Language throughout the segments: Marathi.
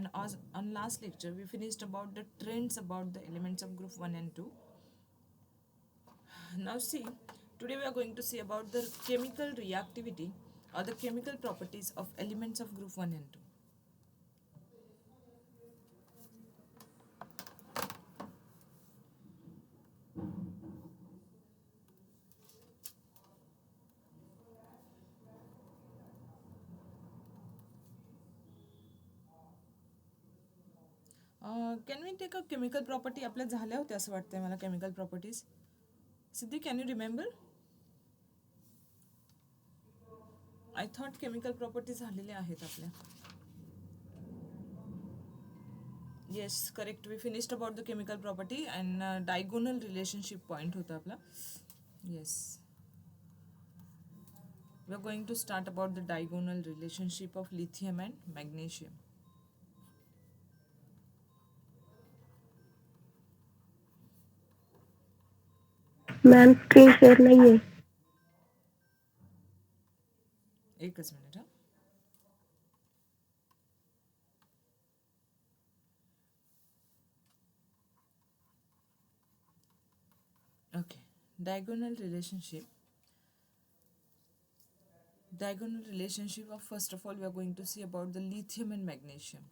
and as on last lecture we finished about the trends about the elements of group 1 and 2. Now see, today we are going to see about the chemical reactivity or the chemical properties of elements of group 1 and 2. Can we take a chemical property? आपल्या झाल्या होत्या असं वाटतंय मला chemical properties. Siddhi, can you remember? I thought chemical properties झालेल्या आहेत आपल्या. Yes, correct. We finished about the chemical property and diagonal relationship point होता आपला. Yes. We are going to start about the diagonal relationship of lithium and magnesium. Ma'am screen share नाहीये. एकच मिनिट हा. Okay. Diagonal relationship. Diagonal relationship of, first of all, we are going to see about the lithium and magnesium.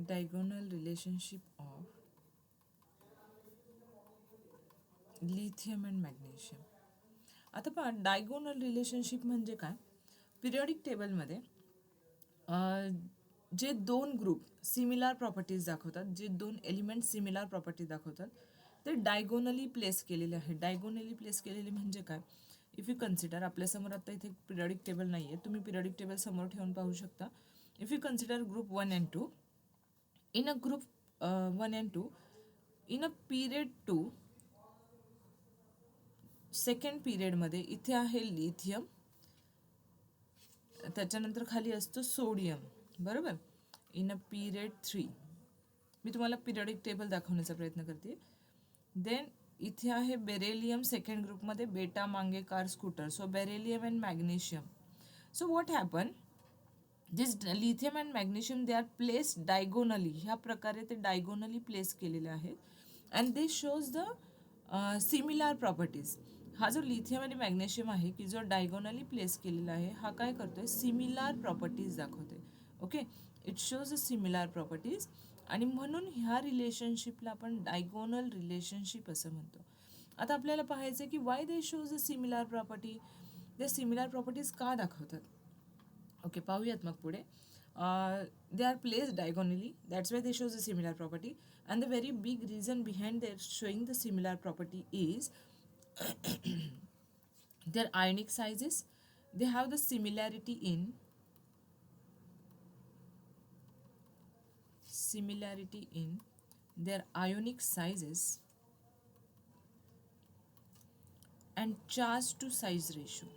Diagonal relationship of lithium and magnesium. आता पहा, डायगोनल रिलेशनशिप म्हणजे काय? पिरियडिक टेबलमध्ये जे दोन ग्रुप सिमिलर प्रॉपर्टीज दाखवतात, जे दोन एलिमेंट सिमिलर प्रॉपर्टीज दाखवतात, ते डायगोनली प्लेस केलेले आहे. डायगोनली प्लेस केलेले म्हणजे काय? इफ यू कन्सिडर, आपल्यासमोर आता इथे पिरियडिक टेबल नाही आहे, तुम्ही पिरियडिक टेबल समोर ठेवून पाहू शकता. If you consider group 1 and 2, in a group 1 and 2, in a period 2, second पिरियडमध्ये इथे आहे लिथियम, त्याच्यानंतर खाली असतो सोडियम, बरोबर. इन अ पिरियड 3 मी तुम्हाला पिरियडिक टेबल दाखवण्याचा प्रयत्न करते. देन इथे आहे बेरेलियम सेकंड ग्रुपमध्ये, बेटा मांगे car scooter. So beryllium and magnesium. So what happen, this lithium and magnesium they are place diagonally. ह्या प्रकारे ते डायगोनली प्लेस केलेले आहेत and they shows the similar properties. हा जो लिथियम आणि मॅग्नेशियम आहे की जो डायगोनली प्लेस केलेला आहे, हा काय करतोय? सिमिलर प्रॉपर्टीज दाखवतोय. Okay, it shows a similar properties आणि म्हणून ह्या रिलेशनशिपला आपण डायगोनल रिलेशनशिप असं म्हणतो. आता आपल्याला पाहायचं आहे की why they shows a similar property. ते सिमिलर प्रॉपर्टीज का दाखवतात? ओके, पाहूयात मग पुढे. They are place diagonally, that's why they shows a similar property. And the very big reason behind their showing the similar property is their ionic sizes. They have the similarity in their ionic sizes and charge to size ratio.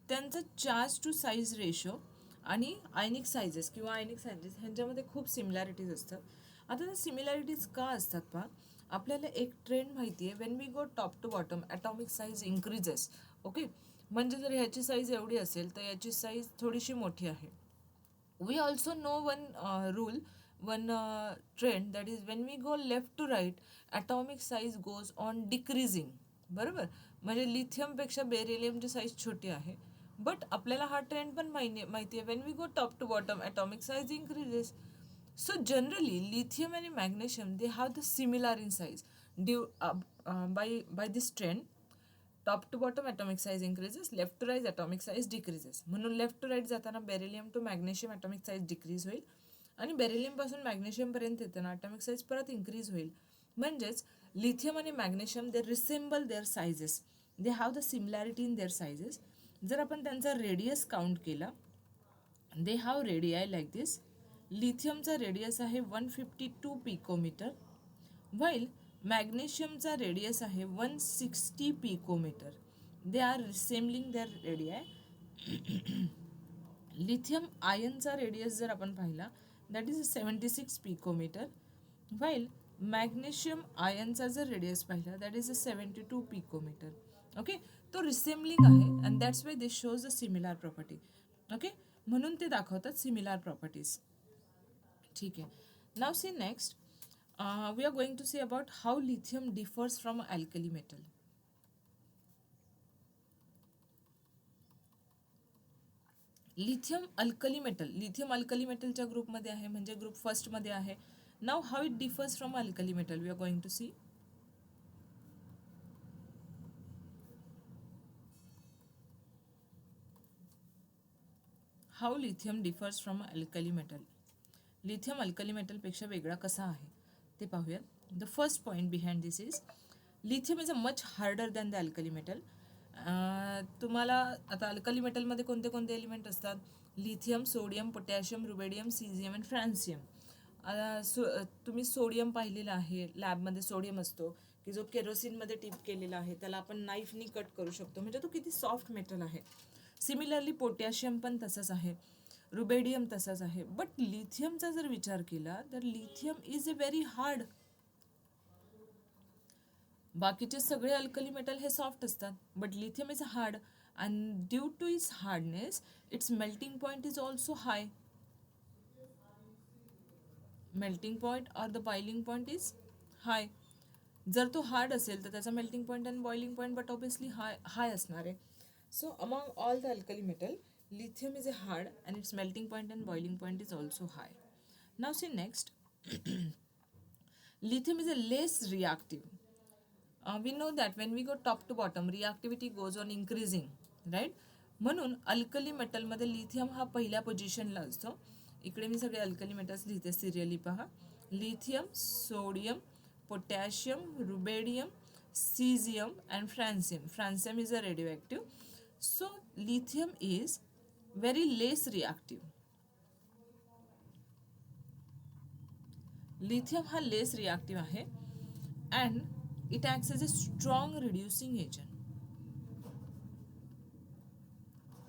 त्यांचं चार्ज टू साईज रेशो आणि आयनिक सायझेस किंवा आयनिक सायझेस ह्यांच्यामध्ये खूप सिमिलॅरिटीज असतात. आता त्या सिमिलॅरिटीज का असतात पहा, आपल्याला एक ट्रेंड माहिती आहे, when we go top to bottom atomic size increases. Okay, म्हणजे जर ह्याची साईज एवढी असेल तर याची साईज थोडीशी मोठी आहे. We also know one rule, one trend, that is when we go left to right atomic size goes on decreasing. बरोबर, म्हणजे लिथियमपेक्षा बेरिलियमची साईज छोटी आहे. बट आपल्याला हा ट्रेंड पण माहिती आहे, when we go top to bottom atomic size increases. So generally, lithium and magnesium, they have the similar in size. By this trend, top to bottom atomic size increases, left to right atomic size decreases. म्हणून लेफ्ट टू राईट जाताना beryllium to magnesium atomic size decrease होईल आणि बेरिलियम पासून मॅग्नेशियम पर्यंत येताना atomic size परत इन्क्रीज होईल. म्हणजेच लिथियम आणि magnesium they resemble their sizes, they have the similarity in their sizes. जर आपण त्यांचा रेडियस काउंट केला, they have radii like this. लिथियमचा रेडियस आहे 152 पिकोमीटर, व्हाईल मॅग्नेशियमचा रेडियस आहे 160 picometre. They are resembling their radii. Lithium आयनचा रेडियस जर आपण पाहिला, that is 76 picometre, while magnesium आयनचा जर रेडियस पाहिला that is a 72 picometre. Okay, तो रिसेम्बलिंग आहे and that's why this shows a similar property. Okay, म्हणून ते दाखवतात सिमिलर प्रॉपर्टीज. ठीक आहे. Now see next we are going to see about how lithium differs from alkali metal. Lithium alkali मेटलच्या ग्रुपमध्ये आहे, म्हणजे ग्रुप फर्स्टमध्ये आहे. Now how it differs from alkali metal we are going to see. How lithium differs from alkali metal. Lithium alkali मेटलपेक्षा वेगळा कसा आहे ते पाहूयात. The first point behind this is lithium is a much harder than the alkali metal. तुम्हाला आता अल्कली मेटलमध्ये कोणते कोणते एलिमेंट असतात? Lithium, sodium, potassium, rubidium, caesium and francium. तुम्ही सोडियम पाहिलेलं आहे लॅबमध्ये. सोडियम असतो की जो केरोसिनमध्ये टिप केलेला आहे, त्याला आपण नाईफनी कट करू शकतो, म्हणजे तो किती सॉफ्ट मेटल आहे. सिमिलरली पोटॅशियम पण तसंच आहे, रुबेडियम तसाच आहे. बट लिथियमचा जर विचार केला तर lithium is a very hard. बाकीचे सगळे अल्कली मेटल हे सॉफ्ट असतात, but lithium is hard and due to its hardness its melting point is also high. Melting point or the boiling point is high. जर तो हार्ड असेल तर त्याचा मेल्टिंग पॉईंट आणि boiling point but obviously high असणार आहे. So among all the alkali metal lithium is a hard and its melting point and boiling point is also high. Now see next, lithium is a less reactive. We know that when we go top to bottom reactivity goes on increasing, right? म्हणून अल्कली मेटलमध्ये लिथियम हा पहिल्या पोझिशनला असतो. इकडे मी सगळे अल्कली मेटल्स लिहिते सिरियली पहा. Lithium, sodium, potassium, rubidium, caesium and francium. Francium is a radio. So lithium is very less reactive. Lithium हा लेस रिॲक्टिव्ह आहे and it acts as a strong reducing agent.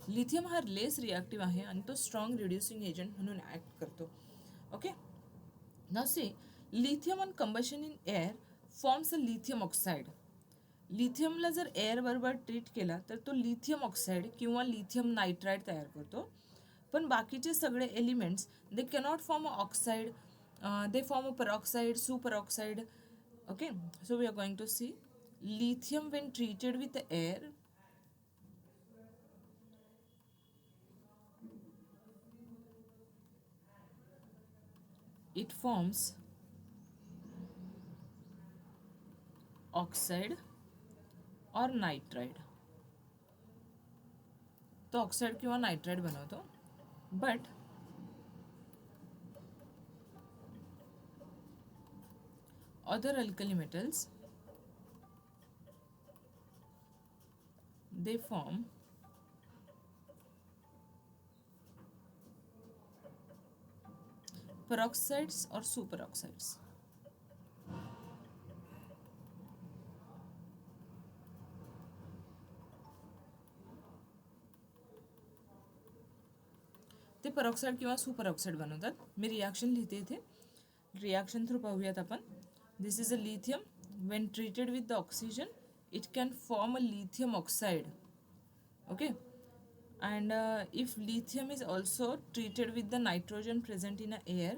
Lithium हा लेस रिॲक्टिव्ह आहे आणि तो स्ट्रॉंग रिड्युसिंग एजंट म्हणून ॲक्ट करतो. Okay, now see lithium on combustion in air forms a lithium oxide. लिथियमला जर एअर बरोबर ट्रीट केला तर तो लिथियम ऑक्साईड किंवा लिथियम नायट्राइड तयार करतो. पण बाकीचे सगळे elements they cannot form a oxide, they form a peroxide, superoxide. Okay, so we are going to see lithium when treated with air it forms oxide or nitride. तो ऑक्साइड किंवा नायट्राइड बनवतो. But other alkali metals they form peroxides or superoxides. ते पेरॉक्साईड किंवा सुपरऑक्साईड बनवतात. मी रिॲक्शन लिहिते इथे, रिॲक्शन थ्रू पाहूयात आपण. This is a lithium when treated with the oxygen it can form a lithium oxide. Okay, and if lithium is also treated with the nitrogen present in the air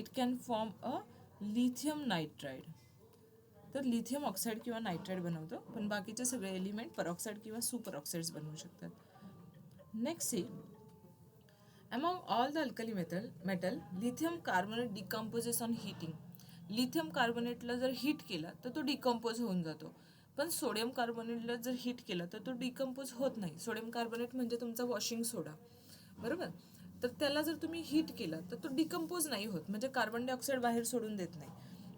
it can form a lithium nitride. तर लिथियम ऑक्साईड किंवा नायट्राइड बनवतो, पण बाकीचे सगळे एलिमेंट पेरॉक्साईड किंवा सुपरऑक्साइड्स बनवू शकतात. Next see among all the alkali metal lithium carbonate decomposes on heating. Lithium कार्बोनेटला जर हीट केला तर तो डिकम्पोज होऊन जातो, पण सोडियम कार्बोनेटला जर हीट केलं तर तो डिकम्पोज होत नाही. सोडियम कार्बोनेट म्हणजे तुमचा वॉशिंग सोडा, बरोबर? तर त्याला जर तुम्ही हीट केलं तर तो डिकम्पोज नाही होत, म्हणजे कार्बन डायऑक्साईड बाहेर सोडून देत नाही.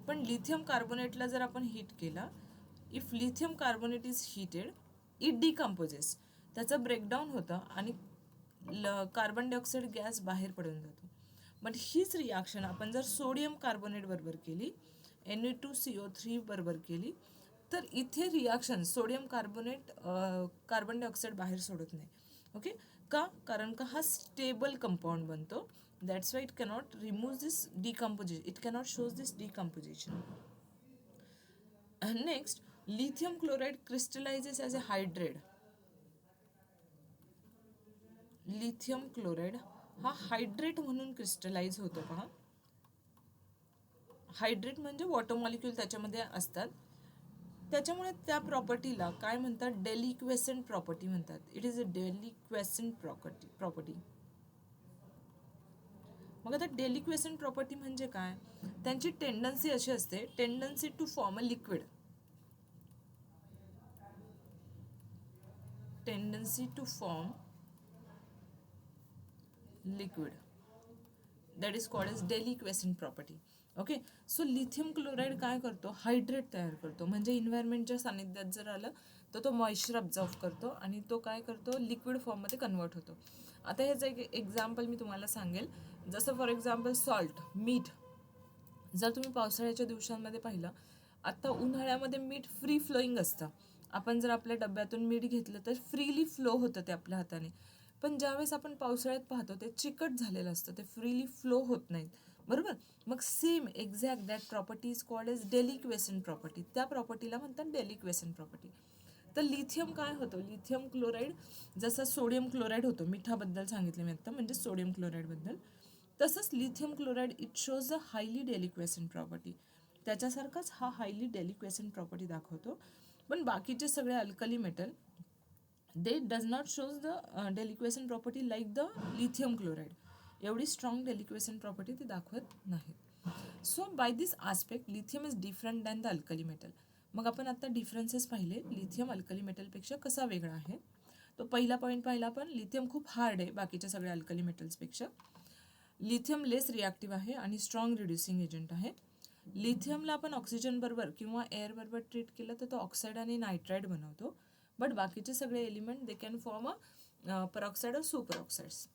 पण लिथियम कार्बोनेटला जर आपण हीट केला, if lithium carbonate is heated it decomposes, त्याचं ब्रेकडाऊन होतं आणि कार्बन डायऑक्साईड गॅस बाहेर पडून जातो. बट हीच रिॲक्शन आपण जर सोडियम कार्बोनेट बरोबर केली, Na2CO3 बरोबर केली, तर इथे reaction sodium carbonate carbon dioxide बाहेर सोडत नाही. ओके, का? कारण का हा स्टेबल कंपाऊंड बनतो That's why it cannot remove this decomposition. It cannot show this decomposition. And next, lithium chloride crystallizes as a hydrate. Lithium chloride हा हायड्रेट म्हणून क्रिस्टलाइज होतो पहा. हायड्रेट म्हणजे वॉटर मॉलिक्यूल त्याच्यामध्ये असतात, त्याच्यामुळे त्या प्रॉपर्टीला काय म्हणतात, डेलिक्वेसंट प्रॉपर्टी म्हणतात. It is a deliquescent property. मग आता डेलिक्वेसंट प्रॉपर्टी म्हणजे काय, त्यांची टेंडन्सी अशी असते, tendency to form a liquid. Tendency to form liquid, that is called as deliquescent property. Okay, so lithium chloride काय करतो, हायड्रेट तयार करतो. म्हणजे इन्व्हायरमेंटच्या सानिध्यात जर आलं तर तो मॉइश्चर ऑब्झर्व करतो आणि तो काय करतो, लिक्विड फॉर्ममध्ये कन्वर्ट होतो. आता ह्याचं एक एक्झाम्पल मी तुम्हाला सांगेल. जसं फॉर एक्झाम्पल सॉल्ट, मीठ. जर तुम्ही पावसाळ्याच्या दिवसांमध्ये पाहिलं, आता उन्हाळ्यामध्ये मीठ फ्री फ्लोईंग असतं. आपण जर आपल्या डब्यातून मीठ घेतलं तर फ्रीली फ्लो होतं ते आपल्या हाताने. पण ज्यावेळेस आपण पावसाळ्यात पाहतो ते चिकट झालेलं असतं, ते फ्रीली फ्लो होत नाहीत, बरोबर. मग same exact that property is called as deliquescent property. त्या प्रॉपर्टीला म्हणतात डेलिक्वेसंट प्रॉपर्टी. तर लिथियम काय होतं, लिथियम क्लोराईड जसं सोडियम क्लोराईड होतो, मिठाबद्दल सांगितलं मी आता, म्हणजे सोडियम क्लोराईडबद्दल, तसंच lithium chloride it shows a highly deliquescent property. त्याच्यासारखाच हा हायली डेलिक्वेसंट प्रॉपर्टी दाखवतो. पण बाकीचे सगळे alkali metal they does not shows the deliquescent property like the lithium chloride. एवढी strong deliquescent property ते दाखवत नाहीत. So by this aspect lithium is different than the alkali metal. मग आपण आता डिफरन्सेस पाहिले, लिथियम अल्कली मेटलपेक्षा कसा वेगळा आहे. तो पहिला पॉईंट पाहिला आपण, लिथियम खूप हार्ड आहे बाकीच्या सगळ्या अल्कली मेटल्सपेक्षा. लिथियम लेस रिॲक्टिव्ह आहे आणि स्ट्रॉंग रिड्युसिंग एजंट आहे. लिथियमला आपण ऑक्सिजन बरोबर किंवा एअर बरोबर ट्रीट केलं तर तो ऑक्साईड आणि नायट्राईड बनवतो. बट बाकीचे सगळे element they can form a peroxide or super oxides.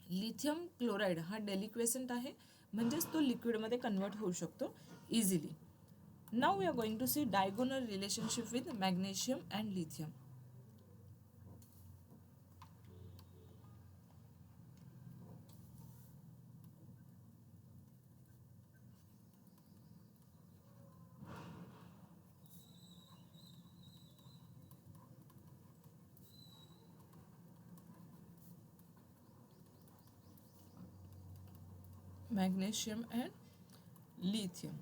Lithium chloride हा डेलिक्वेसंट आहे, म्हणजेच तो लिक्विडमध्ये कन्वर्ट होऊ शकतो easily. Now we are going to see diagonal relationship with magnesium and lithium. Magnesium and lithium.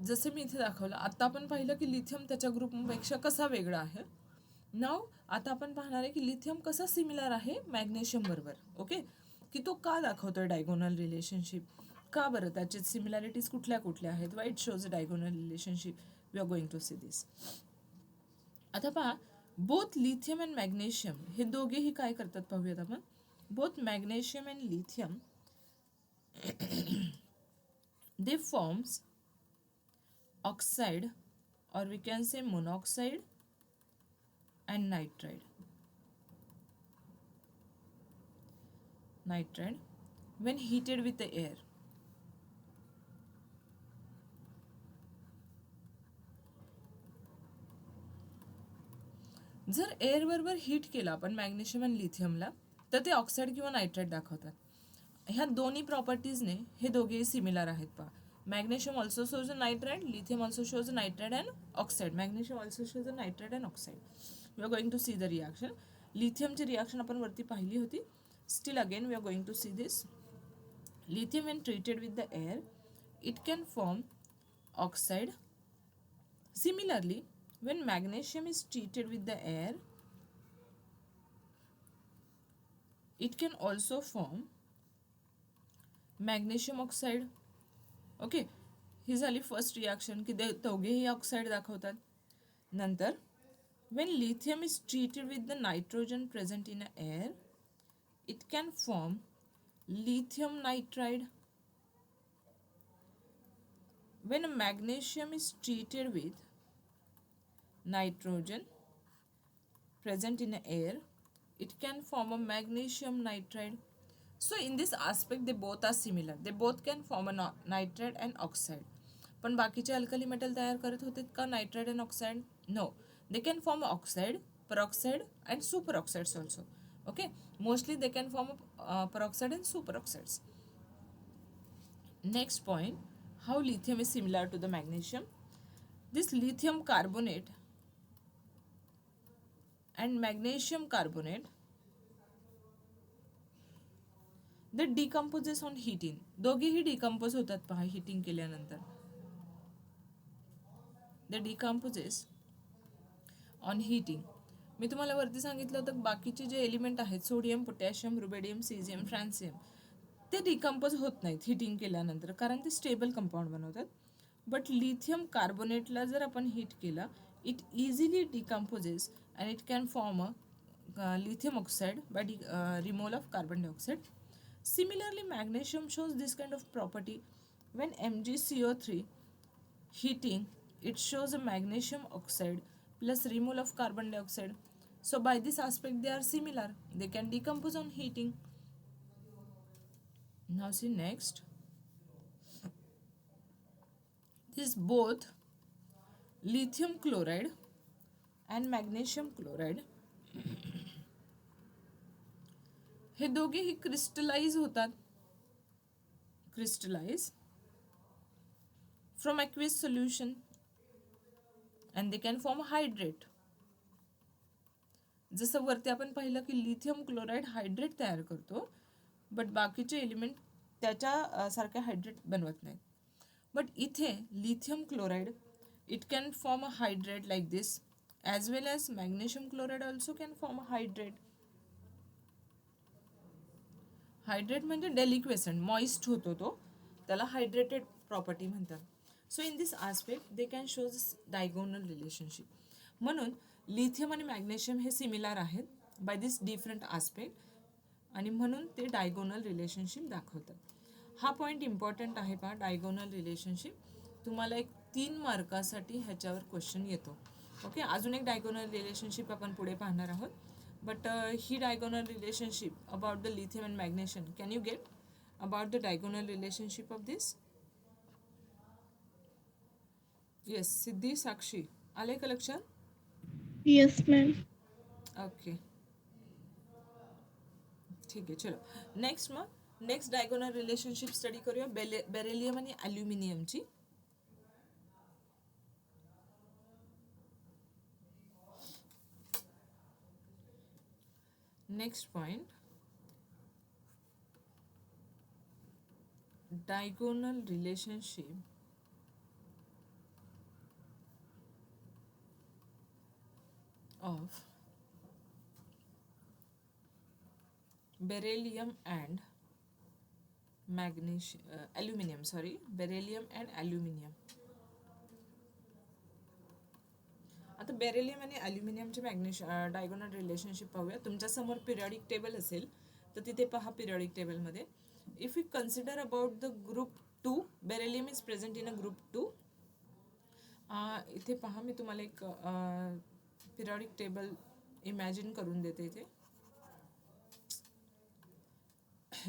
जसे मी इथे दाखवलं, आता आपण पाहिलं की लिथियम त्याच्या ग्रुपपेक्षा कसा वेगळा आहे. नाव आता आपण पाहणार आहे की लिथियम कसा सिमिलर आहे मॅग्नेशियम बरोबर. ओके, की तो का दाखवतोय डायगोनल रिलेशनशिप, का बरं, त्याचे सिमिलॅरिटीज कुठल्या कुठल्या आहेत, why it shows diagonal relationship. We are going to see this. आता पहा, बोथ लिथियम अँड मॅग्नेशियम हे दोघेही काय करतात पाहूयात आपण. Both magnesium and lithium they forms oxide, or we can say monoxide and nitride when heated with the air. जर एअर बरोबर हीट केला आपण मॅग्नेशियम आणि लिथियमला तर ते ऑक्साईड किंवा नायट्राईड दाखवतात. ह्या दोन्ही प्रॉपर्टीजने हे दोघेही सिमिलर आहेत पहा. Magnesium also shows a nitride, lithium also shows a nitride and oxide. Magnesium also shows a nitride and oxide. We are going to see the reaction. लिथियमची रिॲक्शन आपण वरती पाहिली होती. Still again we are going to see this. Lithium when treated with the air, it can form oxide. Similarly, when magnesium is treated with the air, it can also form magnesium oxide. Okay, ही झाली फर्स्ट रिॲक्शन की ते दोघेही ऑक्साईड दाखवतात. नंतर when lithium is treated with the nitrogen present in the air, it can form lithium nitride. When magnesium is treated with nitrogen present in the air, it can form a magnesium nitride. So in this aspect they both are similar. They both can form a nitride and oxide. पण बाकीचे अल्कली मेटल तयार करत होते का nitride and oxide? No, they can form oxide, peroxide and superoxides also. Okay, mostly they can form peroxide and superoxides. Next point, how lithium is similar to the magnesium. This lithium carbonate and magnesium carbonate, they decomposes on heating. दोघेही डिकम्पोज होतात पहा हिटिंग केल्यानंतर. दे डिकम्पोजेस ऑन हिटिंग. मी तुम्हाला वरती सांगितलं होतं बाकीचे जे एलिमेंट आहेत सोडियम, पोटॅशियम, रुबेडियम, सीझियम, फ्रान्सियम, ते डिकम्पोज होत नाहीत हिटिंग केल्यानंतर कारण ते स्टेबल कंपाऊंड बनवतात. बट लिथियम कार्बोनेटला जर आपण हीट केला, it easily decomposes and it can form a lithium oxide by removal of carbon dioxide. Similarly, magnesium shows this kind of property. When MgCO3 heating, it shows a magnesium oxide plus removal of carbon dioxide. So by this aspect they are similar. They can decompose on heating. Now see next. This both lithium chloride and magnesium chloride हे दोघेही क्रिस्टलाइज होतात. Crystallize from aqueous solution and they can form hydrate. जसं वरती आपण पाहिलं की लिथियम क्लोराईड हायड्रेट तयार करतो, बट बाकीचे एलिमेंट त्याच्या सारखे हायड्रेट बनवत नाहीत. बट इथे lithium chloride it can form a hydrate like this, as well as magnesium chloride also can form a hydrate. Hydrate म्हणजे डेलिक्वेसंट, मॉइस्ट होतो तो, त्याला हायड्रेटेड प्रॉपर्टी म्हणतात. So in this aspect they can show this diagonal relationship. म्हणून लिथियम आणि मॅग्नेशियम हे सिमिलर आहेत बाय दिस डिफरंट आस्पेक्ट, आणि म्हणून ते डायगोनल रिलेशनशिप दाखवतात. हा पॉईंट इम्पॉर्टंट आहे पहा, डायगोनल रिलेशनशिप. तुम्हाला एक 3 मार्कासाठी ह्याच्यावर क्वेश्चन येतो. ओके, अजून एक डायगोनल रिलेशनशिप आपण पुढे पाहणार आहोत. But he diagonal relationship about the lithium and magnesium, can you get about the diagonal relationship of this? Yes, Siddhi, Sakshi, आले का लक्षात? Yes, ma'am. ओके, ठीक आहे. चलो नेक्स्ट, मग नेक्स्ट डायगोनल रिलेशनशिप स्टडी करूया बेरिलियम आणि ॲल्युमिनियमची. Next point, diagonal relationship of beryllium and aluminum, beryllium and aluminum. आता बेरिलियम आणि ॲल्युमिनियमचे डायगोनल रिलेशनशिप पाहूया. तुमच्या समोर पिरियडिक टेबल असेल तर तिथे पहा पिरियडिक टेबलमध्ये. If you consider about the group 2, beryllium is present in a group 2. इथे पहा, मी तुम्हाला एक पिरियडिक टेबल इमॅजिन करून देते इथे.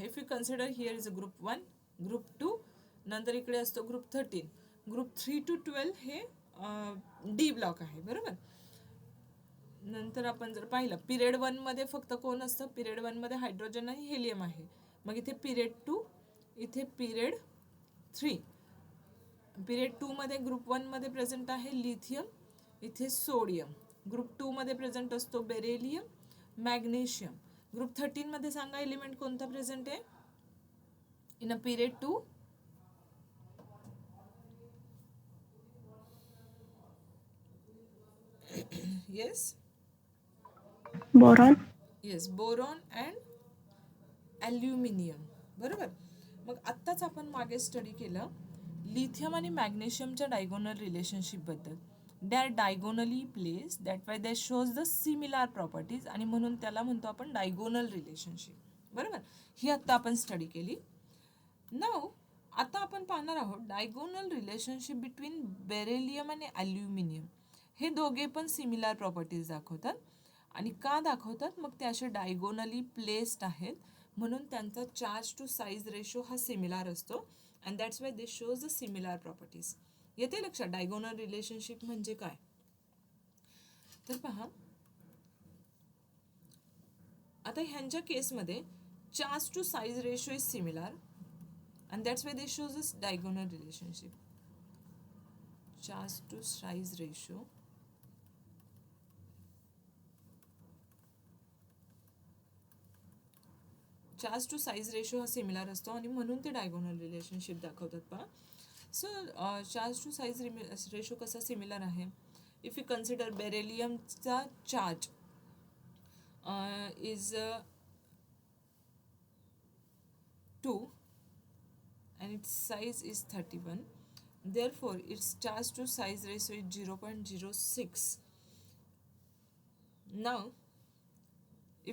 If you consider here is a group 1, group 2, नंतर इकडे असतो ग्रुप 13. ग्रुप 3 to 12 हे डी ब्लॉक आहे, बरोबर. नंतर आपण जर पाहिलं पिरियड 1 मध्ये फक्त कोण असतं, पिरियड 1 मध्ये हायड्रोजन आणि हेलियम आहे. मग इथे पिरियड 2, इथे पिरियड 3. पिरियड 2 मध्ये ग्रुप 1 मध्ये प्रेझेंट आहे लिथियम, इथे सोडियम. ग्रुप 2 मध्ये प्रेझेंट असतो बेरिलियम, मॅग्नेशियम. ग्रुप 13 मध्ये सांगा एलिमेंट कोणता प्रेझेंट आहे in a period 2? Yes, Boron. Yes, boron and aluminium, बरोबर. मग आत्ताच आपण मागे स्टडी केलं लिथियम आणि मॅग्नेशियमच्या डायगोनल रिलेशनशिपबद्दल. They are diagonally place, that why they shows the similar properties, आणि म्हणून त्याला म्हणतो आपण डायगोनल रिलेशनशिप, बरोबर. ही आत्ता आपण स्टडी केली. नाव आता आपण पाहणार आहोत डायगोनल रिलेशनशिप बिटवीन बेरिलियम आणि ॲल्युमिनियम. हे दोघे पण सिमिलर प्रॉपर्टीज दाखवतात. आणि का दाखवतात? मग ते असे डायगोनली प्लेस्ड आहेत म्हणून त्यांचा चार्ज टू साईज रेशो हा सिमिलर असतो, and that's why they shows the similar properties. येते लक्षात डायगोनल रिलेशनशिप म्हणजे काय? तर पहा, आता ह्यांच्या केसमध्ये charge to size ratio is similar and that's why this shows this diagonal relationship. Charge to size ratio हा सिमिलर असतो आणि म्हणून ते डायगोनल रिलेशनशिप दाखवतात पहा. So charge to size ratio कसा सिमिलर आहे. इफ यू कन्सिडर बेरेलियमचा charge is 2 and its size is 31, therefore its charge to size ratio is 0.06. Now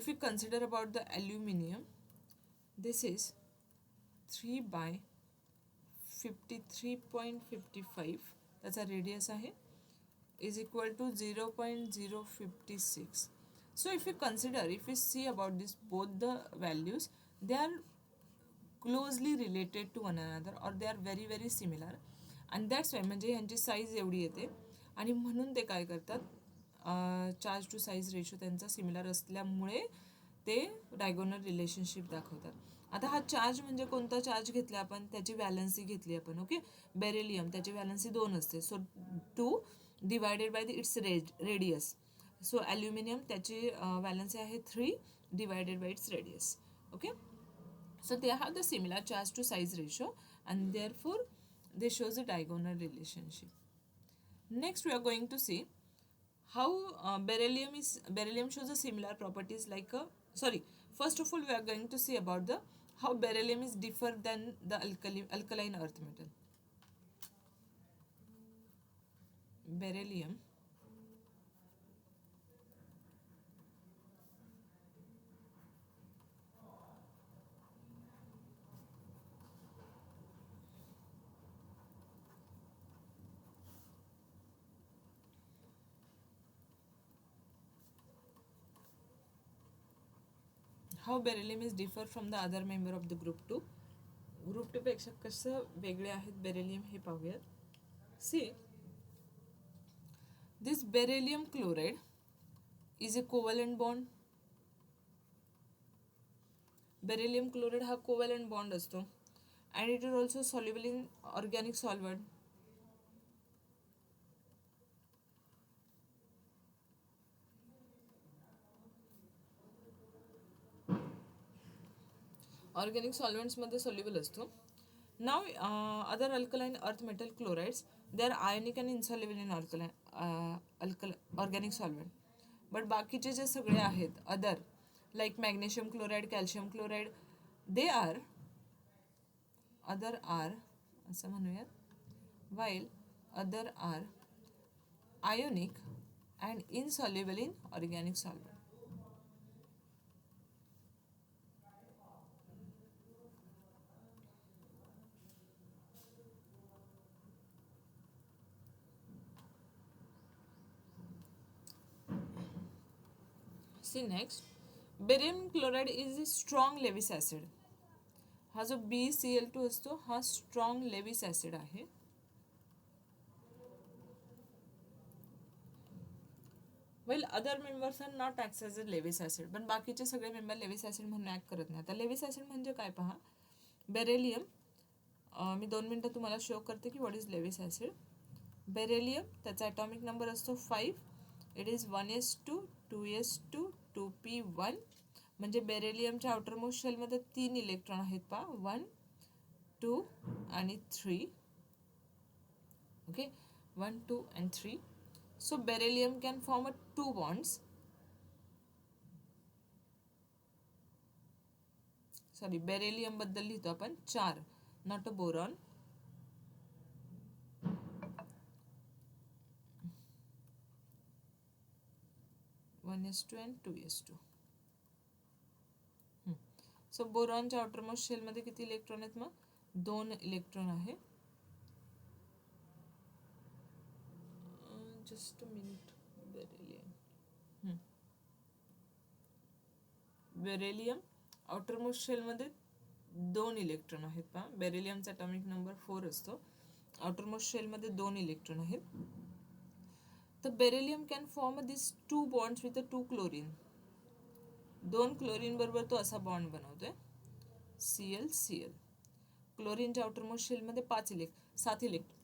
if we consider about the aluminium, this is 3 by 53.55, that's a radius आहे, is equal to 0.056. So if we see about this, both the values, they are closely related to one another or they are very very similar, and that's why म्हणजे ह्यांची साईज एवढी येते आणि म्हणून ते काय करतात, चार्ज टू साईज रेशो त्यांचा सिमिलर असल्यामुळे ते डायगोनल रिलेशनशिप दाखवतात. आता हा चार्ज म्हणजे कोणता चार्ज घेतला आपण, त्याची व्हॅलन्सी घेतली आपण. ओके, बेरिलियम त्याची व्हॅलन्सी 2 असते, so 2 divided by its radius. So aluminium त्याची व्हॅलन्सी आहे 3 divided by its radius. Okay, so they have the similar charge to size ratio and therefore they shows a diagonal relationship. Next we are going to see how beryllium shows a similar properties like first of all we are going to see about the how beryllium is different than the alkaline earth metal. Beryllium how beryllium is differ from the other member of the group 2. Group 2 पेक्षा कसं वेगळे आहेत बेरिलियम हे पाहूयात. See, this beryllium chloride is a covalent bond. Beryllium chloride हा covalent bond असतो and it is also soluble in organic solvent. Organic सॉल्व्हेंट्समध्ये सोल्युबल असतो. Now other alkaline earth metal chlorides, they are ionic and insoluble in organic solvent. But बाकीचे जे सगळे आहेत other like magnesium chloride, calcium chloride, they are असं म्हणूयात, while other are ionic and insoluble in organic solvent. See next, barium chloride is a strong Lewis acid. हा जो BeCl2 असतो हा स्ट्रॉंग लेविस ॲसिड आहे. Well other members are not act as a Lewis acid, पण बाकीचे सगळे मेंबर लेविस ॲसिड म्हणून ॲक्ट करत नाही. आता लेविस ॲसिड म्हणजे काय पहा, बेरेलियम, मी 2 मिनटं तुम्हाला शो करते की what is Lewis acid. Beryllium त्याचा ॲटॉमिक नंबर असतो 5, it is 1s2 2s2 2p1. म्हणजे बेरेलियमच्या आउटरमोस्ट शेलमध्ये 3 इलेक्ट्रॉन आहेत पहा, 1 2 आणि 3. Okay, 1 2 and 3. So beryllium can form a 2 bonds. Sorry, beryllium बद्दल लिहितो आपण 4, not a boron. One s two and 2s2. So बोरॉनच्या आउटरमोस्ट शेलमध्ये किती इलेक्ट्रॉन आहेत मग, 2 इलेक्ट्रॉन आहे. Just a minute. Beryllium outermost शेलमध्ये 2 इलेक्ट्रॉन आहेत पहा. बेरिलियमचा ॲटॉमिक नंबर 4 असतो, आउटरमोस्ट शेलमध्ये 2 इलेक्ट्रॉन आहेत. तर beryllium can form this 2 bonds with 2 chlorine. 2 chlorine बरोबर तो असा बॉन्ड बनवतोय ClCl. क्लोरीनच्या आउटरमोस्ट शेलमध्ये 7 इलेक्ट्रॉन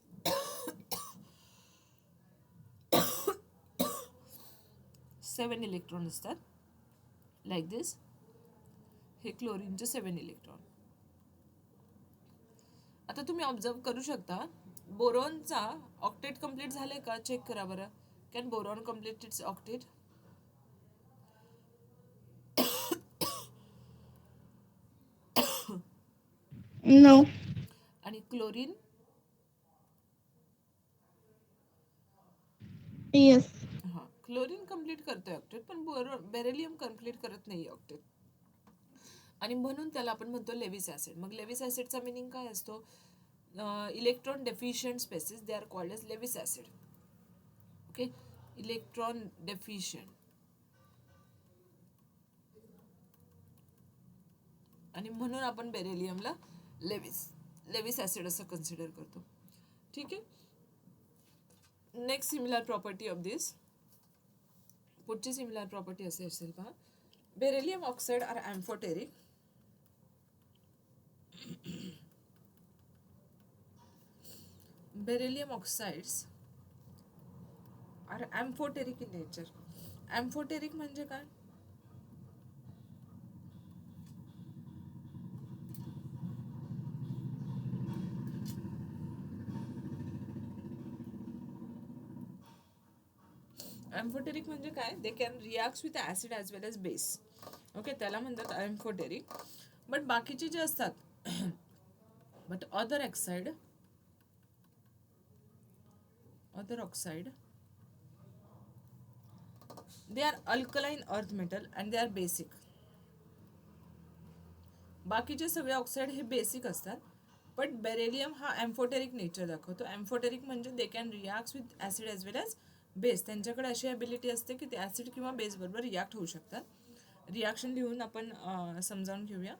7 इलेक्ट्रॉन असतात लाईक दिस. हे क्लोरीनचे 7 इलेक्ट्रॉन. आता तुम्ही ऑब्झर्व करू शकता बोरॉनचा ऑक्टेट कंप्लीट झालंय का चेक करा बरं. Can boron complete its octet? No. आणि क्लोरीन Yes. हां क्लोरीन कंप्लीट करतोय ऑक्टेट पण बेरिलियम कंप्लीट करत नाही ऑक्टेट. आणि म्हणून त्याला आपण म्हणतो लेविस ऍसिड. मग लेविस ऍसिडचा मिनिंग काय असतो? Electron deficient species they are called as Lewis acid. Okay, electron deficient. आणि म्हणून आपण बेरिलियमला लेविस ऍसिड असं कन्सिडर करतो. ठीक आहे. Next similar property of this, पुढची सिमिलर प्रॉपर्टी असे असेल पहा. Beryllium oxide are amphoteric. Beryllium oxides are amphoteric in nature. Amphoteric म्हणजे काय? अँफोटेरिक म्हणजे काय? They can react with acid as well as base. Okay, त्याला म्हणतात अँफोटेरिक. बट बाकीचे जे असतात but other oxide they are alkaline earth metal and they are basic. बाकीचे सगळे ऑक्साइड हे बेसिक असतात. बट बेरिलियम हा अँफोटेरिक नेचर दाखवतो. अँफोटेरिक म्हणजे they can react with acid as well as base. त्यांच्याकडे अशी ॲबिलिटी असते की ते ॲसिड किंवा बेस बरोबर रिॲक्ट होऊ शकतात. रिॲक्शन लिहून आपण समजावून घेऊया.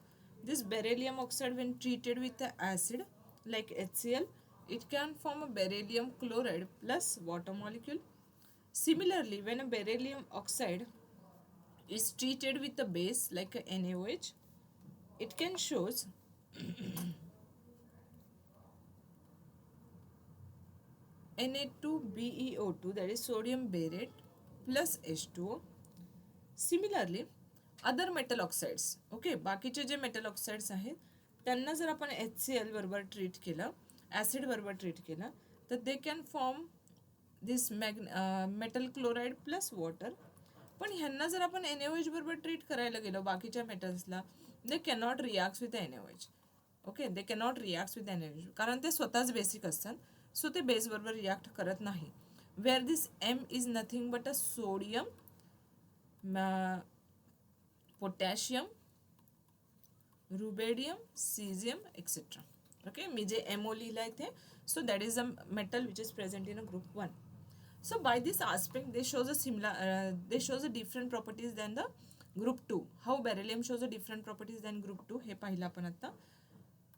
This beryllium oxide when treated with acid like HCl, it can form a beryllium chloride plus water molecule. Similarly, when a beryllium oxide is treated with a base like a NaOH, it can shows Na2BeO2, that is sodium barite plus H2O. Similarly, other metal oxides. Okay, बाकीचे जे मेटल ऑक्साइड्स आहेत त्यांना जर आपण HCl बरोबर ट्रीट केलं, ॲसिड बरोबर ट्रीट केलं, तर दे can form this metal chloride plus water. पण ह्यांना जर आपण NaOH बरोबर ट्रीट करायला गेलो बाकीच्या मेटल्सला, they cannot react with NaOH. Okay, they cannot react with NaOH कारण ते स्वतःच बेसिक असतात. सो ते बेस बरोबर रिॲक्ट करत नाही. Where this M is nothing but a sodium, potassium, rubidium, caesium etcetera. Okay, मी जे MO लिहिला इथे, so that is a metal which is present in a group 1. So by this aspect they shows a different properties than the group 2. How beryllium shows a different properties than group 2 हे पाहिलं आपण आता.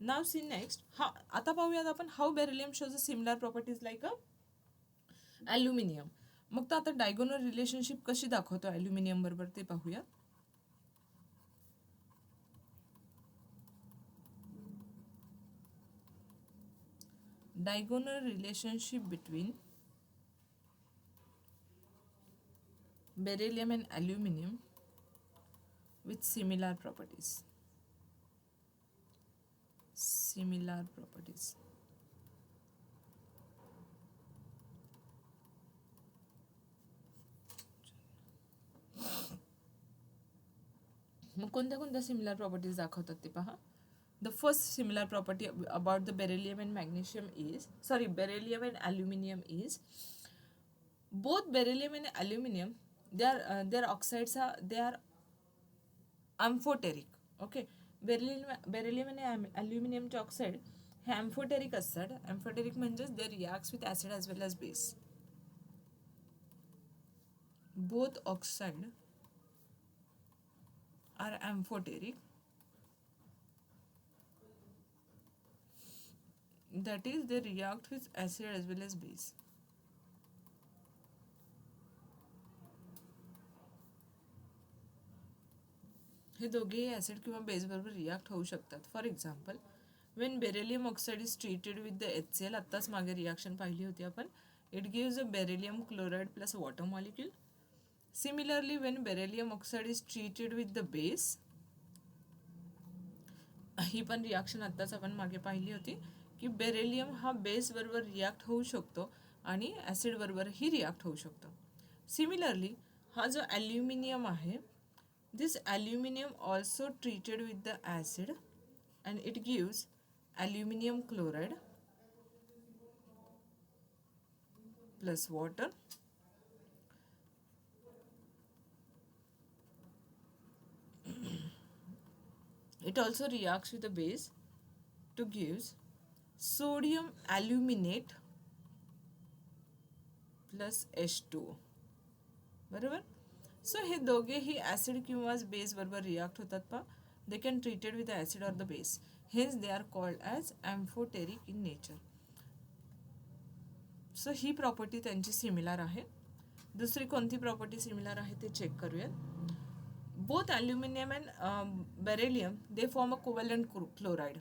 Now see next. आता पाहूयात आपण how beryllium shows a similar properties like a aluminium. मग तर आता डायगोनल रिलेशनशिप कशी दाखवतो अल्युमिनियम बरोबर ते पाहूया. Diagonal relationship between beryllium and aluminium with similar properties. मग कोणत्या कोणत्या सिमिलर प्रॉपर्टीज दाखवतात ते पहा. The first similar property about the beryllium and aluminum is both beryllium and aluminum, their oxides are amphoteric. Okay, beryllium and aluminum चे ऑक्साइड हे अँफोटेरिक असतात. अँफोटेरिक म्हणजेच they reacts with acid as well as base. Both oxide are amphoteric, that is they react with acid as well as base. हे दोघेही ॲसिड किंवा बेसबरोबर रिॲक्ट होऊ शकतात. For example, when beryllium oxide is treated with the HCl, आत्ताच मागे रिॲक्शन पाहिली होती आपण, it gives a beryllium chloride plus water molecule. Similarly when beryllium oxide is treated with the base, ही पण रिॲक्शन आत्ताच आपण मागे पाहिली होती की बेरिलियम हा बेस बरोबर रिॲक्ट होऊ शकतो आणि ॲसिड बरोबरही रिॲक्ट होऊ शकतो. सिमिलरली हा जो ॲल्युमिनियम आहे, this aluminium also treated with the acid and it gives aluminium chloride plus water. It also reacts with the base to gives sodium aluminate plus H2O. बरोबर. सो हे दोघेही ॲसिड किंवा बेस बरोबर रिॲक्ट होतात पहा. They can treated with acid or the base, hence they are called as amphoteric in nature. So ही प्रॉपर्टी त्यांची सिमिलर आहे. दुसरी कोणती प्रॉपर्टी सिमिलर आहे ते चेक करूयात. Both aluminium and beryllium they form a covalent chloride.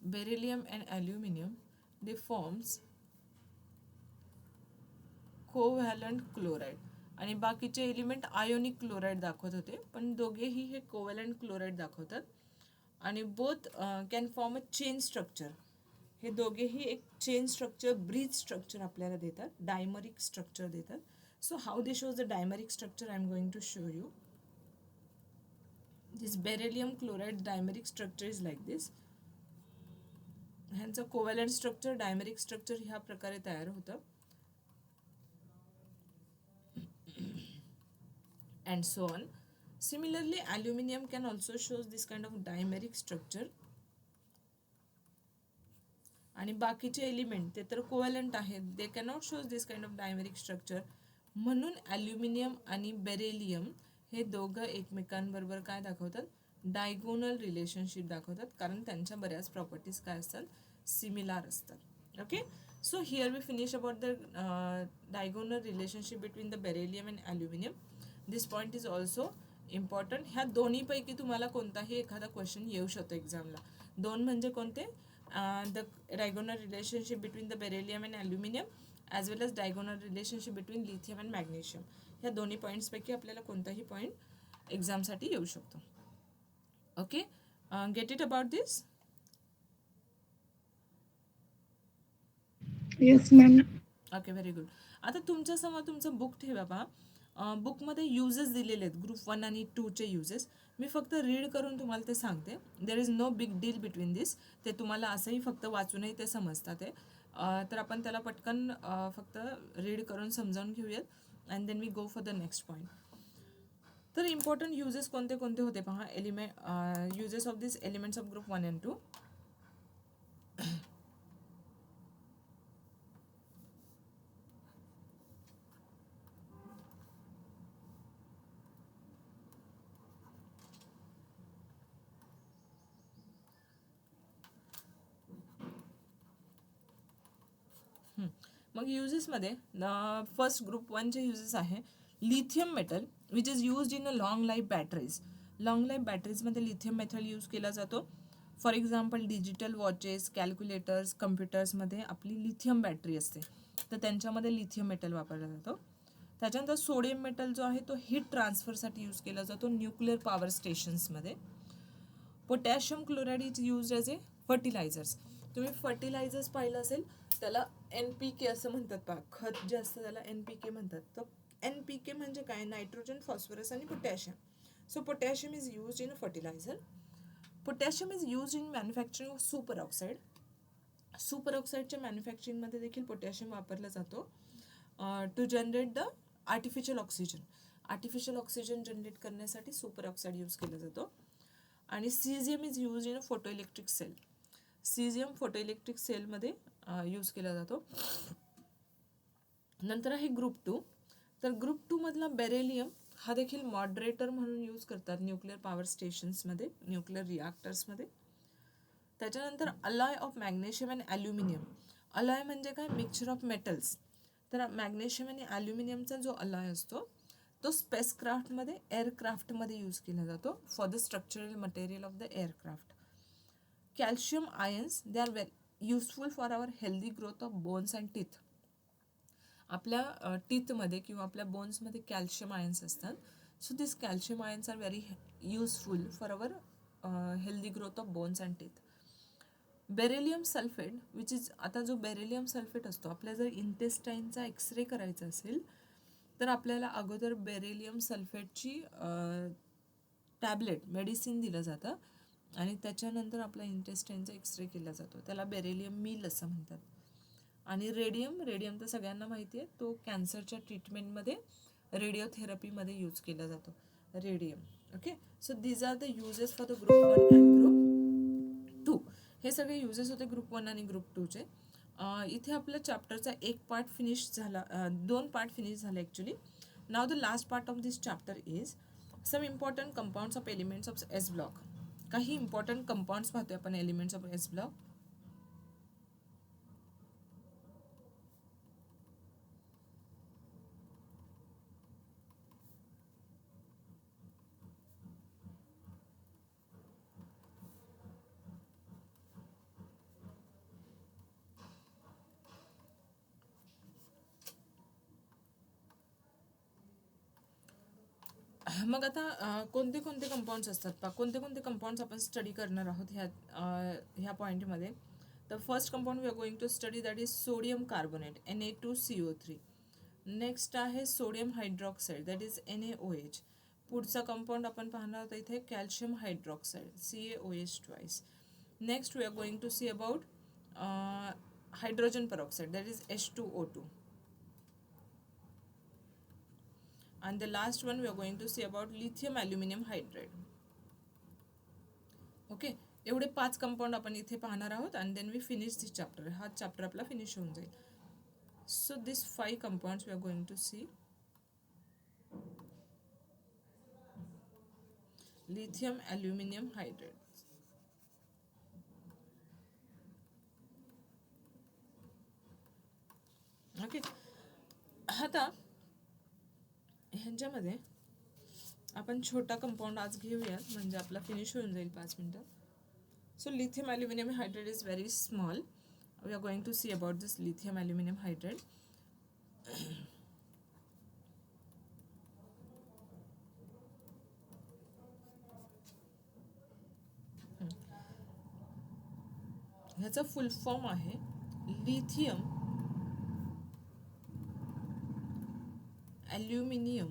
Beryllium and aluminium they forms covalent chloride आणि बाकीचे एलिमेंट आयोनिक क्लोराइड दाखवत होते, पण दोघेही हे कोव्हॅलंट क्लोराइड दाखवतात आणि both can form a chain structure. हे दोघेही एक चेन स्ट्रक्चर, ब्रिज स्ट्रक्चर आपल्याला देतात, डायमरिक स्ट्रक्चर देतात. So how they shows the dimeric structure I am going to show you. This beryllium chloride dimeric structure is like this. ह्यांचं कोव्हॅलंट स्ट्रक्चर, डायमरिक स्ट्रक्चर ह्या प्रकारे तयार होतं. And so on. Similarly, aluminium can also show this kind of dimeric structure. आणि बाकीचे एलिमेंट ते तर कोव्हॅलंट आहेत, दे cannot shows this kind of dimeric structure. म्हणून ॲल्युमिनियम आणि बेरिलियम हे दोघं एकमेकांबरोबर काय दाखवतात, डायगोनल रिलेशनशिप दाखवतात, कारण त्यांच्या बऱ्याच प्रॉपर्टीज काय असतात, सिमिलर असतात. Okay. So here we finish about the diagonal relationship between the beryllium and aluminium. This point is also important. ह्या दोन्हीपैकी तुम्हाला कोणताही एखादा क्वेश्चन येऊ शकतो एक्झामला. दोन म्हणजे कोणते, the diagonal relationship between the beryllium and aluminum as well as diagonal relationship between lithium and magnesium. ह्या दोन्ही पॉईंट्सपैकी आपल्याला कोणताही पॉईंट एक्झामसाठी येऊ शकतो. Okay, get it about this. Yes, ma'am. Okay, very good. आता तुमच्यासमोर तुमचं बुक ठेवा पहा. बुकमध्ये युजेस दिलेले आहेत, ग्रुप 1 आणि 2चे युजेस. मी फक्त रीड करून तुम्हाला ते सांगते. There is no big deal between this. ते तुम्हाला असंही फक्त वाचूनही ते समजतात ते. तर आपण त्याला पटकन फक्त रीड करून समजावून घेऊयात and then we go for the next point. तर इम्पॉर्टंट युजेस कोणते कोणते होते पहा. Uses of this elements of group 1 and 2. मग युजेसमध्ये फर्स्ट ग्रुप 1चे युजेस आहे lithium metal which is used in a long life batteries. Long life बॅटरीजमध्ये लिथियम मेटल यूज केला जातो. For example digital watches, calculators, कम्प्युटर्समध्ये आपली लिथियम बॅटरी असते, तर त्यांच्यामध्ये लिथियम मेटल वापरला जातो. त्याच्यानंतर सोडियम मेटल जो आहे तो हीट ट्रान्सफरसाठी यूज केला जातो न्यूक्लिअर पॉवर स्टेशन्समध्ये. Potassium chloride is use as a fertilizers. तुम्ही फर्टिलायझर्स पाहिलं असेल, त्याला NPK असं म्हणतात पहा, खत जे असतं त्याला NPK म्हणतात. तर NPK म्हणजे काय, नायट्रोजन, फॉस्फरस आणि potassium. So potassium is use in a fertilizer. Potassium is use in manufacturing of super oxide. Super ऑक्साईडच्या मॅन्युफॅक्चरिंगमध्ये देखील पोटॅशियम वापरला जातो to generate the artificial oxygen. Artificial oxygen generate करण्यासाठी सुपर ऑक्साईड यूज केला जातो. आणि caesium is use in a photo electric cell. Caesium photo electric सेलमध्ये यूज केला जातो. नंतर आहे ग्रुप 2. तर ग्रुप 2 मधला बेरिलियम हा देखील मॉडरेटर म्हणून यूज करतात न्यूक्लिअर पॉवर स्टेशन्समध्ये, न्यूक्लिअर रिॲक्टर्समध्ये. त्याच्यानंतर alloy of magnesium and aluminium. Alloy म्हणजे काय, मिक्सचर ऑफ मेटल्स. तर मॅग्नेशियम आणि ॲल्युमिनियमचा जो अलॉय असतो तो स्पेसक्राफ्टमध्ये एअरक्राफ्टमध्ये यूज केला जातो for the structural material of the aircraft. Calcium ions they are very useful for our healthy growth of bones and teeth. आपल्या टीथमध्ये किंवा आपल्या बोन्समध्ये कॅल्शियम आयन्स असतात. So this calcium ions are very useful for our healthy growth of bones and teeth. Beryllium sulphate which is, आता जो बेरिलियम सल्फेट असतो, आपल्या जर इंटेस्टाईनचा एक्सरे करायचा असेल तर आपल्याला अगोदर बेरिलियम सल्फेटची टॅबलेट मेडिसिन दिलं जातं आणि त्याच्यानंतर आपला इंटेस्टाईनचा एक्सरे केला जातो. त्याला बेरिलियम मील असं म्हणतात. आणि रेडियम तर सगळ्यांना माहिती आहे, तो कॅन्सरच्या ट्रीटमेंटमध्ये रेडिओथेरपीमध्ये यूज केला जातो radium. Okay, so these are the uses for the group 1 and group 2. हे सगळे युजेस होते ग्रुप 1 आणि ग्रुप 2चे. इथे आपल्या चॅप्टरचा एक पार्ट फिनिश झाला, 2 पार्ट फिनिश झाले actually. Now the last part of this chapter is some important compounds of elements of S block. काही इम्पॉर्टंट कंपाऊंड्स पाहतोय आपण एलिमेंट्स ऑफ एस ब्लॉक. मग आता कोणते कोणते कंपाऊंड्स असतात पा, कोणते कोणते कंपाऊंड्स आपण स्टडी करणार आहोत ह्या पॉईंटमध्ये. तर first compound we are going to study that is sodium carbonate Na2CO3. Next आहे sodium hydroxide that is NaOH. पुढचा कंपाऊंड आपण पाहणार आहोत इथे calcium hydroxide CaOH twice. Next we are going to see about hydrogen peroxide that is H2O2. And the last one we are going to see about lithium aluminum hydride. Okay, एवढे 5 कंपाऊंड आपण इथे पाहणार आहोत and then we finish this chapter. हा चॅप्टर आपला फिनिश होऊन जाईल. So these 5 compounds we are going to see. Lithium aluminum hydride. Okay, आता ह्यांच्यामध्ये आपण छोटा कंपाऊंड आज घेऊयात म्हणजे आपला फिनिश होऊन जाईल 5 मिनिटं. So lithium aluminium hydrate is very small. We are going to see about this lithium aluminium hydrate. ह्याचा फुल फॉर्म आहे lithium aluminum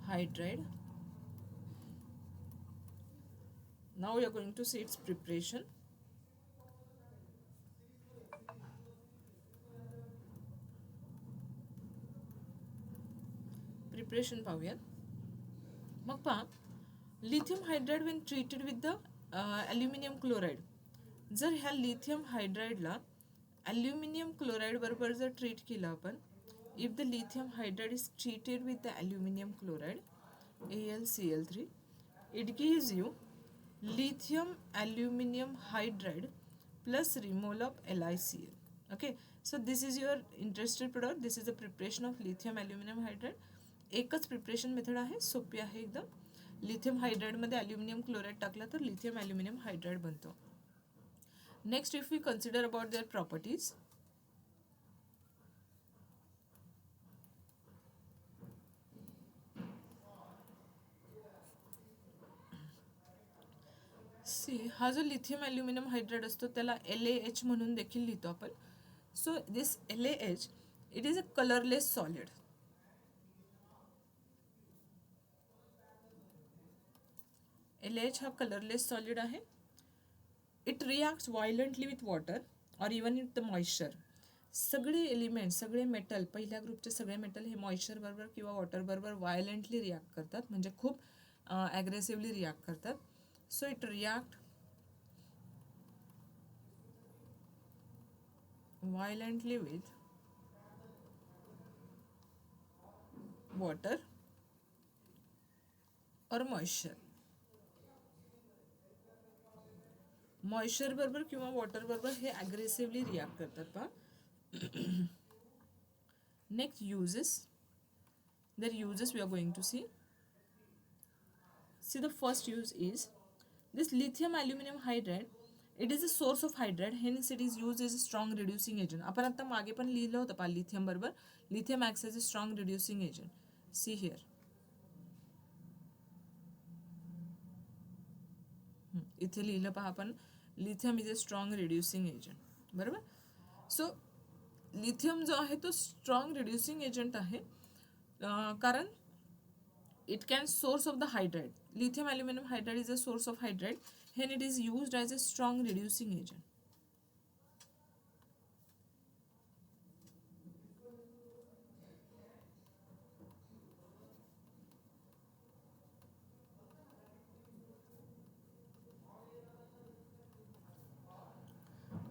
hydride. Now we are going to see its preparation. Preparation पाहूयात. मग पहा, lithium hydride when treated with the aluminum chloride. जर ह्या लिथियम हायड्राइडला अल्युमिनियम क्लोराइड बरोबर जर ट्रीट केलं आपण, if the lithium hydride is treated with the aluminum chloride AlCl3, it gives you lithium aluminum hydride plus remol of LiCl. Okay, so this is your interested product. This is the preparation of lithium aluminum hydride. एकच प्रिपरेशन मेथड आहे, सोपी आहे एकदम. लिथियम हायड्राइडमध्ये अल्युमिनियम क्लोराइड टाकला तर लिथियम अल्युमिनियम हायड्राइड बनतो. Next if we consider about their properties. हा जो लिथियम ॲल्युमिनियम हायड्राइड असतो त्याला LaH म्हणून देखील लिहितो आपण. So this LaH it is a colourless solid. LaH हा कलरलेस सॉलिड आहे. इट रिॲक्ट्स व्हायलंटली विथ वॉटर और इवन विथ द मॉइश्चर. सगळे एलिमेंट, सगळे मेटल, पहिल्या ग्रुपचे सगळे मेटल हे मॉइश्चर बरोबर किंवा वॉटर बरोबर व्हायलंटली रिॲक्ट करतात, म्हणजे खूप ॲग्रेसिव्हली रिॲक्ट करतात. So it react violently with water or moisture. Moisture बरोबर किंवा वॉटर बरोबर हे ॲग्रेसिव्हली रिॲक्ट करतात पहा. Next uses. their uses we are going to see. See, the first use is this lithium aluminum hydride. It is a source of hydride, hence it is used as a strong reducing agent. आपण आता मागे पण लिहिलं होतं पहा लिथियम बरोबर. Lithium acts as a strong reducing agent. See here. इथे लिहिलं पहा आपण lithium is a strong reducing agent बरोबर. सो लिथियम जो आहे तो स्ट्रॉंग रिड्युसिंग एजंट आहे कारण it can source of the hydride. Lithium aluminum hydride is a source of hydride, hence it is used as a strong reducing agent.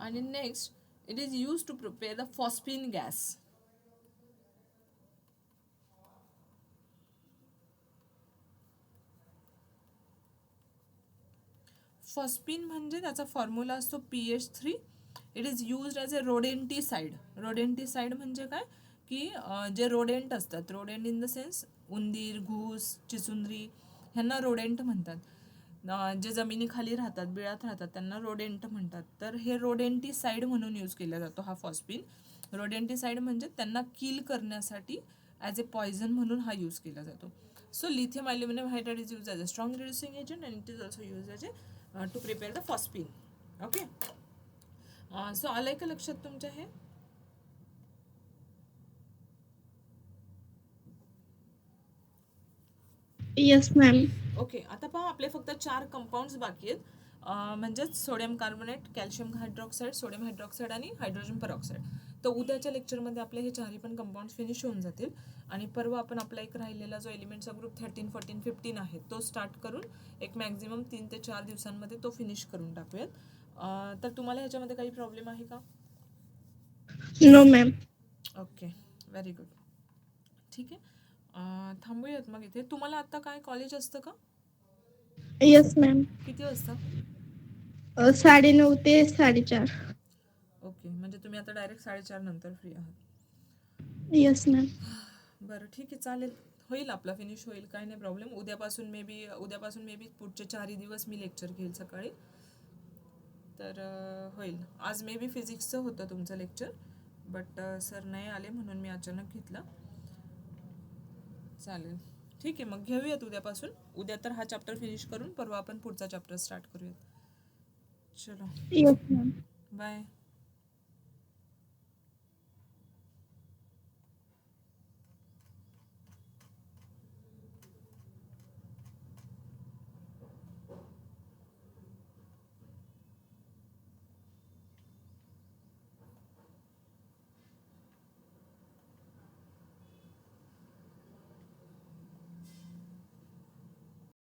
And next, it is used to prepare the phosphine gas. फॉस्पिन म्हणजे त्याचा फॉर्म्युला असतो PH3. It is used as a rodenticide. Rodenticide म्हणजे काय की जे रोडेंट असतात, रोडेंट इन द सेन्स उंदीर, घूस, चिचुंद्री, ह्यांना रोडेंट म्हणतात. जे जमिनीखाली राहतात, बिळात राहतात, त्यांना रोडेंट म्हणतात. तर हे रोडेंटिसाइड म्हणून यूज केला जातो हा फॉस्पिन. रोडेंटिसाइड म्हणजे त्यांना किल करण्यासाठी ॲज अ पॉयझन म्हणून हा यूज केला जातो. So lithium aluminium hydride is use as a strong reducing agent and it is also use as a to prepare the phosphine. Okay. So आलंय का लक्षात तुमच्या हे? Yes, ma'am. ओके. आता पहा आपले फक्त 4 कंपाऊंड्स बाकी आहेत. म्हणजेच sodium carbonate, calcium hydroxide, sodium hydroxide आणि हायड्रोजन परऑक्साईड. तर उद्याच्या लेक्चरमध्ये आपले हे चारही पण कंपाऊंड्स फिनिश होऊन जातील आणि परवा आपण आपला एक राहिलेला जो एलिमेंटचा ग्रुप 13, 14, 15 आहे तो स्टार्ट करून एक मॅक्झिमम 3 ते 4 दिवसांमध्ये तो फिनिश करून टाकूयात. तर तुम्हाला ह्याच्यामध्ये काही प्रॉब्लेम आहे का? No, ma'am. Okay, very good. ठीक आहे. थांबूयात मग इथे. तुम्हाला आता काय कॉलेज असतं का? Yes, ma'am. किती वाजता? 9:30 ते 4:30. ओके, म्हणजे तुम्ही आता डायरेक्ट 4:30 नंतर फ्री आहात. Yes, ma'am. बरं, ठीक आहे, चालेल. होईल आपला फिनिश होईल, काय नाही प्रॉब्लेम. उद्यापासून मे बी पुढचे 4 दिवस मी लेक्चर घेईल सकाळी. तर होईल. आज मे बी फिजिक्सचं होतं तुमचं लेक्चर, बट सर नाही आले म्हणून मी अचानक घेतला. चालेल, ठीक आहे, मग घेऊयात उद्यापासून. उद्या तर हा चॅप्टर फिनिश करून परवा आपण पुढचा चॅप्टर स्टार्ट करूयात. चलो, Yes, ma'am. बाय.